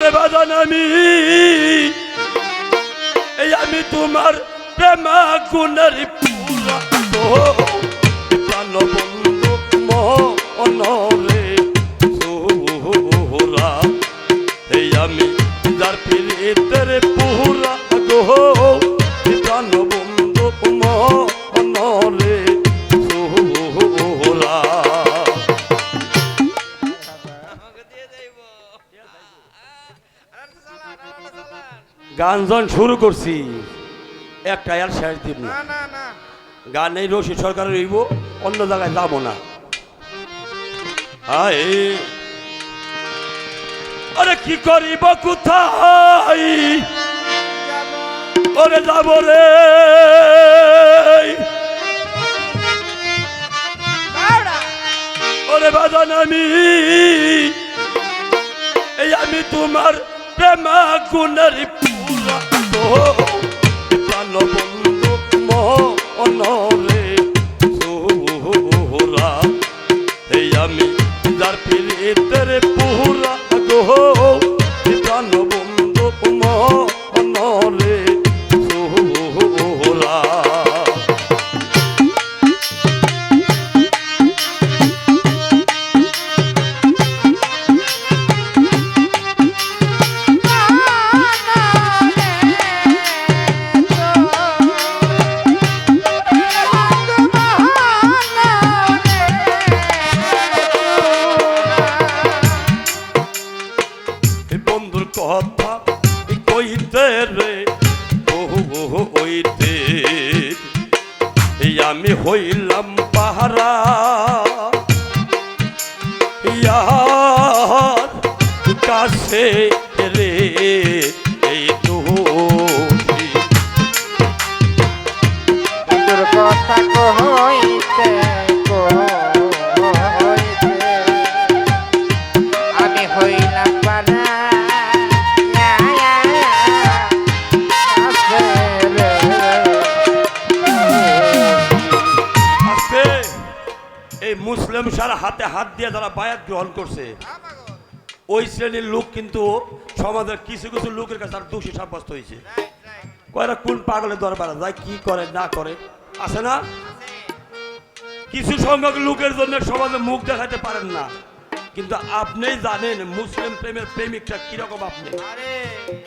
ওরে বাজান আমি তোমার প্রেমা গুণের পুরা প্রাণ বন্ধু মনরে সোহরা আমি যার পীড়িতের পুরা গো প্রাণ বন্ধু মনরে সোহরা। গান যখন শুরু করছি একটা আর শেষ দিব না, গান এই রশি সরকারের হইব, অন্য জায়গায় যাবো না। আরে কি করিব কোথায় ওরে যাব রে ওরে বাজান আমি তোমার প্রেমা গুণের পুরা প্রাণ বন্ধু মনরে সোহরা আমি যার পীড়িতের পুরা গো প্রাণ বন্ধু মনরে সোহরা। কথা কইতে রে ওইতে আমি হইলাম পাহারা ইয়ার কাছে রে এই তো কথা কইতে আমি হইলাম পাহারা মুসলিম সারা হাতে হাত দিয়ে যারা বায়াত গ্রহণ করছে ওই শ্রেণীর লোক কিন্তু সমাজের কিছু কিছু লোকের কাছে তার দোষী সাব্যস্ত হয়েছে। কয়রা কোন পাগলের দরবারে যায় কি করে না করে আছে না, কিছু সংখ্যক লোকের জন্য সমাজে মুখ দেখাতে পারেন না, কিন্তু আপনি জানেন মুসলিম প্রেমের প্রেমিকটা কিরকম। আপনি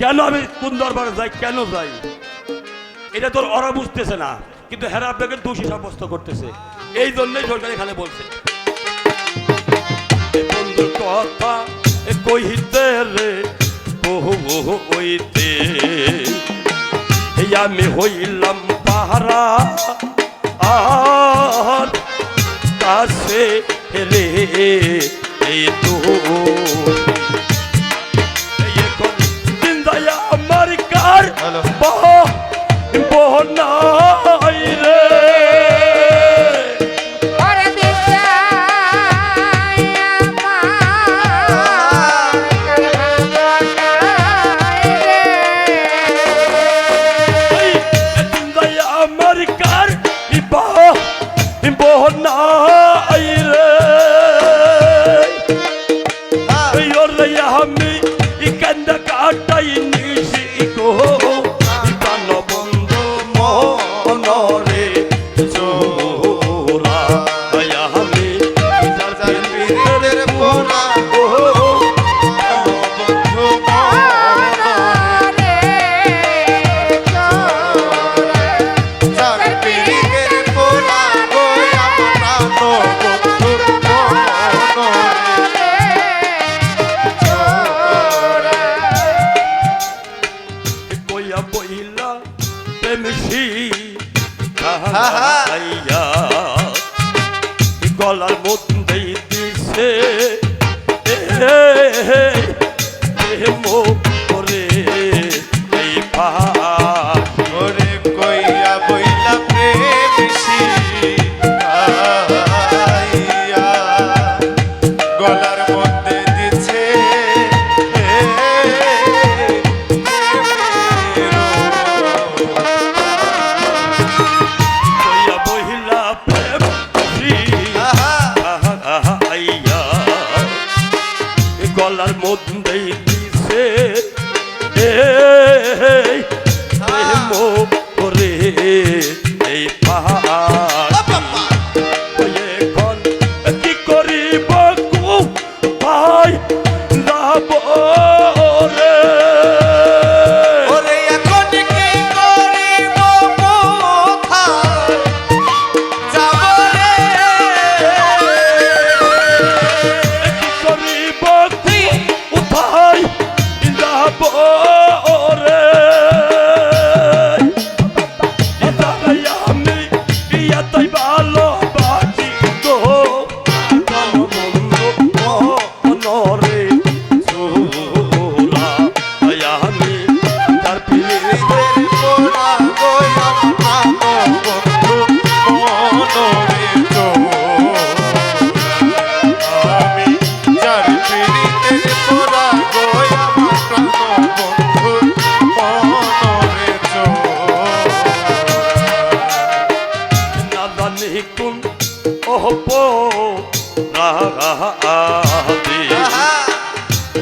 কেন আমি কোন দরবারে যাই কেন যাই এটা তোর ওরা বুঝতেছে না, কিন্তু হেরা আপনাকে দোষী সাব্যস্ত করতেছে। এই জন্যই সরকার এখানে বলছে বন্ধুর কথা কইতে রে ওইতে আমি হইলাম পাহারা আর কাছে রে এই তো জিন্দায়া আমার কার বহনাই রে আমি ইকান্দা কাটাই নিশি গো প্রাণ বন্ধু মনরে সোহরা আমি যার পীড়িতের পুরা গো বন্ধু মনরে যার পীড়িতের পুরা গো প্রাণ বন্ধু বইলা প্রেমসি গলার মধ্যে দিছে মোরে এই পারে কইয়া বইলা প্রেমসি গলার মধ্যে দিছে গলার মধ্যে দিছে মোরে এই পাহাড় এখন কি করিব ভাই যাব রে ওরে এখন কি করিব কোথায় যাব রে কি করিব উঠাই যাব রে আমি ইয়াতাই ভালোবাসি গো নরে চোলা আমি তার পিড়িতে পোড়া গোয়া প্রাণ বন্ধু মনরে আমি যার পিড়িতে পোড়া গোয়া প্রাণ বন্ধু মনরে নাদানি কোন ওহপো রাহাদি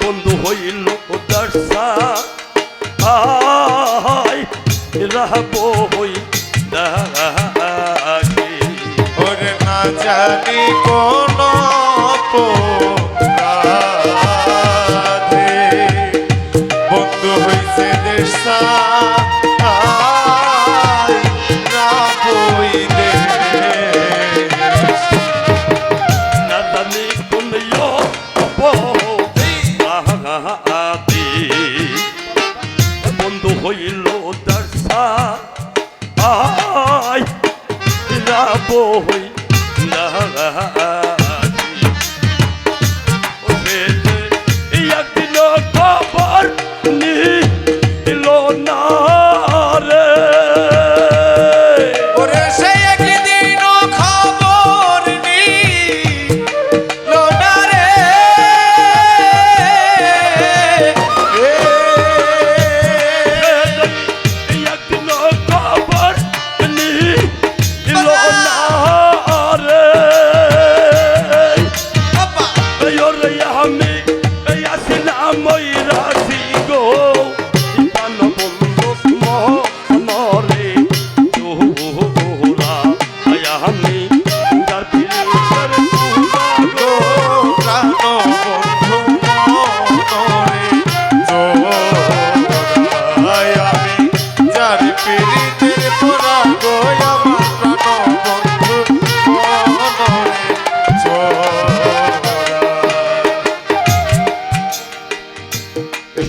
বন্ধু হইল দর্শা আই রাহবো হই দাগি ওরে না জানি কোন অপরাধে বন্ধু হইছে দেশা নাদানি কোন ওহপো রাহাদি বন্ধু হইল দর্শা আই রাহবো হই দাগি একদিন খবর নিল না রে ওরে সে একদিন খবর নিল না রে একদিন খবর নিল না রে ওরে আমি আসিলাম ওই রাশি গো পান বন্ধু মরে চোরা আমি যার পিড়িতের গো প্রাণ বন্ধু মনরে আমি যার পিড়িতের পোড়া গোয়া প্রাণ বন্ধু মনরে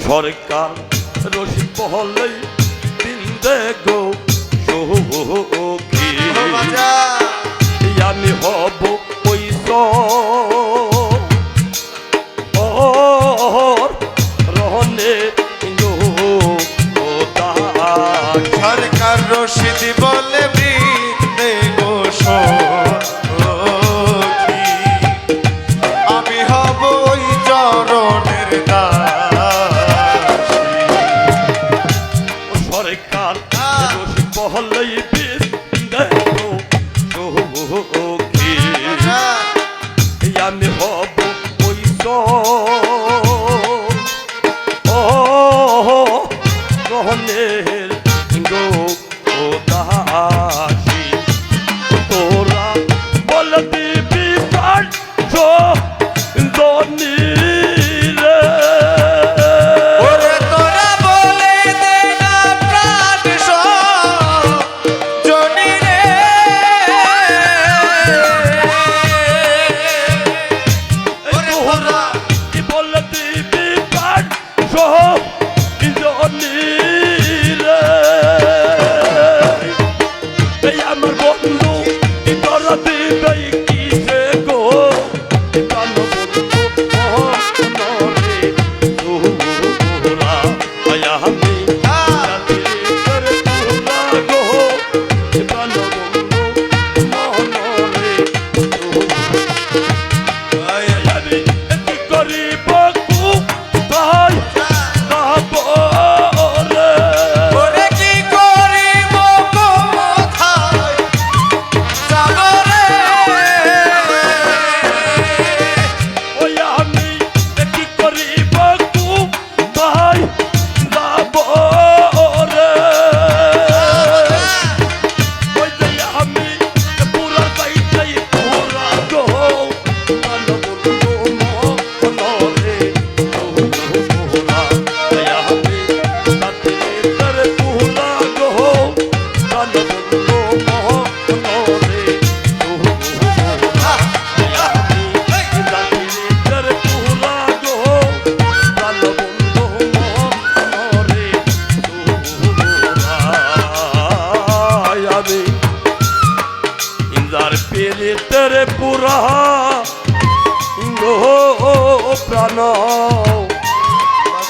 সরকার রশি বহলেই বিন্দে গো সখী আমি হব ওই রহনে সরকার রশিদ বলে বৃন্দে গো সখী আমি হব ওই চরণের দাসী সরকার রশি বহলেই বিন্দে গো সখী আমি হব ওই রহনের গো দাসী তোরা বল দিবি প্রাণ জনি রে ওরে তোরা বলে দে না প্রাণ জনি রে ওরে তোরা কি বল দিবি প্রাণ জনি রে এই আমার বন্ধু তোরা দিবে কিসে গো প্রাণ বন্ধু নরে তোরা আমি গো প্রাণ বন্ধু মনরে আমি কি করিব ভাই যাব রে ওরে কি করিব কোথায় যাব রে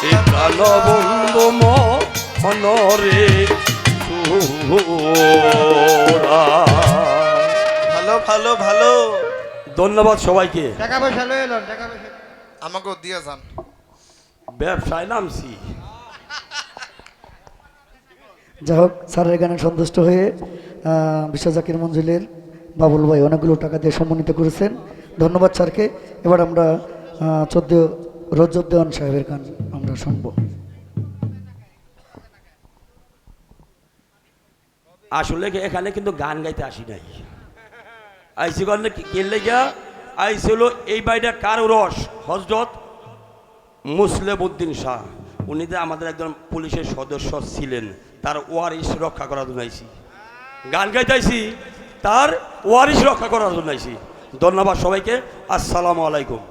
এই প্রাণ বন্ধু মনরে সুরা। ভালো ভালো ভালো ধন্যবাদ সবাইকে। টাকা পয়সা লয়ে এলাম, টাকা পয়সা। আমাকেও দিয়ে যান। ব্যবসায় নামছি। যাই হোক, স্যারের গানে সন্তুষ্ট হয়ে বিশ্ব জাকির মঞ্জিলের বাবুল ভাই অনেকগুলো টাকা দিয়ে সম্মানিত করেছেন। ধন্যবাদ স্যারকে। এবার আমরা 14 রজব দেওয়ান সাহেবের গান আমরা শুনবো। আসলে এখানে কিন্তু গান গাইতে আসি নাই, আইসি গন্ধে কেলে গিয়া আইছিল এই বাড়িটা কার রস হজরত মুসলেম উদ্দিন শাহ, উনি যে আমাদের একজন পুলিশের সদস্য ছিলেন, তার ওয়ারিশ রক্ষা করার জন্য আইসি। গান গাইতেছি তার ওয়ারিশ রক্ষা করার জন্য আইসি। ধন্যবাদ সবাইকে। আসসালামু আলাইকুম।